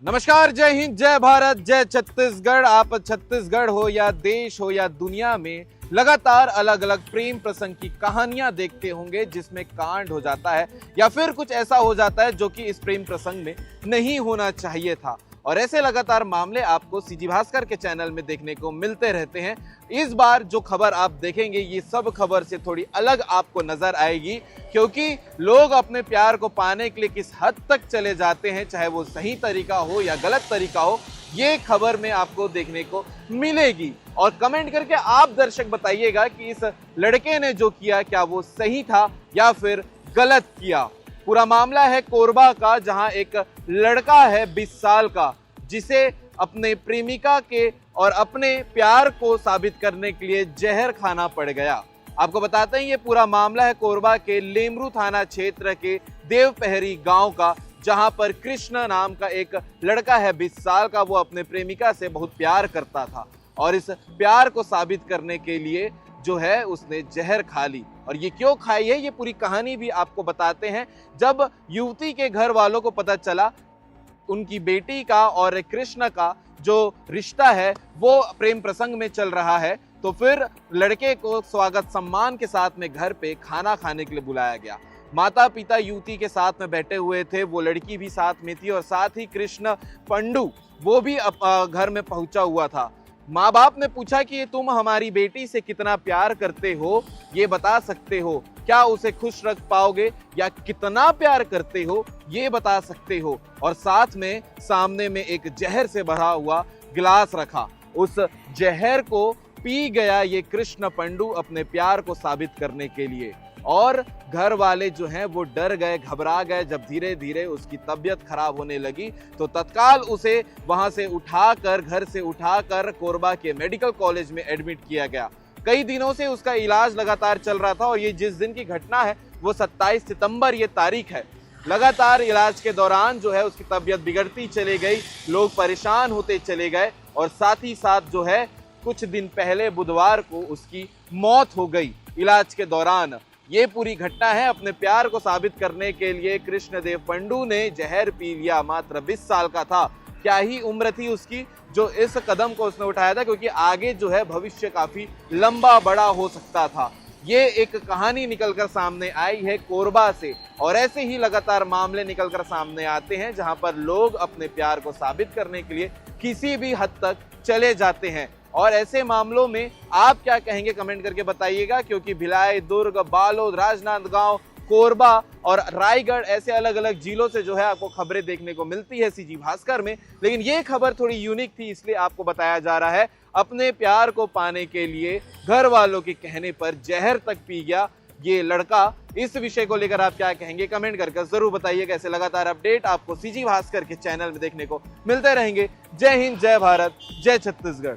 नमस्कार, जय हिंद, जय भारत, जय छत्तीसगढ़। आप छत्तीसगढ़ हो या देश हो या दुनिया में लगातार अलग अलग प्रेम प्रसंग की कहानियां देखते होंगे जिसमें कांड हो जाता है या फिर कुछ ऐसा हो जाता है जो कि इस प्रेम प्रसंग में नहीं होना चाहिए था। और ऐसे लगातार मामले आपको सीजी भास्कर के चैनल में देखने को मिलते रहते हैं। इस बार जो खबर आप देखेंगे ये सब खबर से थोड़ी अलग आपको नजर आएगी, क्योंकि लोग अपने प्यार को पाने के लिए किस हद तक चले जाते हैं, चाहे वो सही तरीका हो या गलत तरीका हो, ये खबर में आपको देखने को मिलेगी। और कमेंट करके आप दर्शक बताइएगा कि इस लड़के ने जो किया क्या वो सही था या फिर गलत किया। पूरा मामला है कोरबा का, जहां एक लड़का है 20 साल का, जिसे अपने प्रेमिका के और अपने प्यार को साबित करने के लिए जहर खाना पड़ गया। आपको बताते हैं ये पूरा मामला है कोरबा के लेमरू थाना क्षेत्र के देवपहरी गांव का, जहां पर कृष्ण नाम का एक लड़का है 20 साल का। वो अपने प्रेमिका से बहुत प्यार करता था और इस प्यार को साबित करने के लिए जो है उसने जहर खा ली। और ये क्यों खाई है ये पूरी कहानी भी आपको बताते हैं। जब युवती के घर वालों को पता चला उनकी बेटी का और कृष्ण का जो रिश्ता है वो प्रेम प्रसंग में चल रहा है, तो फिर लड़के को स्वागत सम्मान के साथ में घर पे खाना खाने के लिए बुलाया गया। माता पिता युवती के साथ में बैठे हुए थे, वो लड़की भी साथ में थी और साथ ही कृष्ण पंडू वो भी घर में पहुंचा हुआ था। माँ बाप ने पूछा कि तुम हमारी बेटी से कितना प्यार करते हो, ये बता सकते हो? क्या उसे खुश रख पाओगे या कितना प्यार करते हो ये बता सकते हो? और साथ में सामने में एक जहर से भरा हुआ गिलास रखा। उस जहर को पी गया ये कृष्ण पंडू अपने प्यार को साबित करने के लिए। और घर वाले जो हैं वो डर गए, घबरा गए। जब धीरे धीरे उसकी तबीयत खराब होने लगी तो तत्काल उसे वहां से उठाकर, घर से उठाकर कोरबा के मेडिकल कॉलेज में एडमिट किया गया। कई दिनों से उसका इलाज लगातार चल रहा था और ये जिस दिन की घटना है वो 27 सितंबर ये तारीख है। लगातार इलाज के दौरान जो है उसकी तबीयत बिगड़ती चली गई, लोग परेशान होते चले गए और साथ ही साथ जो है कुछ दिन पहले बुधवार को उसकी मौत हो गई इलाज के दौरान। ये पूरी घटना है। अपने प्यार को साबित करने के लिए कृष्णदेव पंडू ने जहर पी लिया। मात्र 20 साल का था। क्या ही उम्र थी उसकी जो इस कदम को उसने उठाया था, क्योंकि आगे जो है भविष्य काफी लंबा बड़ा हो सकता था। ये एक कहानी निकलकर सामने आई है कोरबा से और ऐसे ही लगातार मामले निकलकर सामने आते हैं जहां पर लोग अपने प्यार को साबित करने के लिए किसी भी हद तक चले जाते हैं। और ऐसे मामलों में आप क्या कहेंगे कमेंट करके बताइएगा, क्योंकि भिलाई, दुर्ग, बालोद, राजनांदगांव, कोरबा और रायगढ़ ऐसे अलग अलग जिलों से जो है आपको खबरें देखने को मिलती है सीजी भास्कर में। लेकिन ये खबर थोड़ी यूनिक थी, इसलिए आपको बताया जा रहा है। अपने प्यार को पाने के लिए घर वालों के कहने पर जहर तक पी गया ये लड़का। इस विषय को लेकर आप क्या कहेंगे कमेंट करके जरूर बताइएगा। ऐसे लगातार अपडेट आपको सीजी भास्कर के चैनल में देखने को मिलते रहेंगे। जय हिंद, जय भारत, जय छत्तीसगढ़।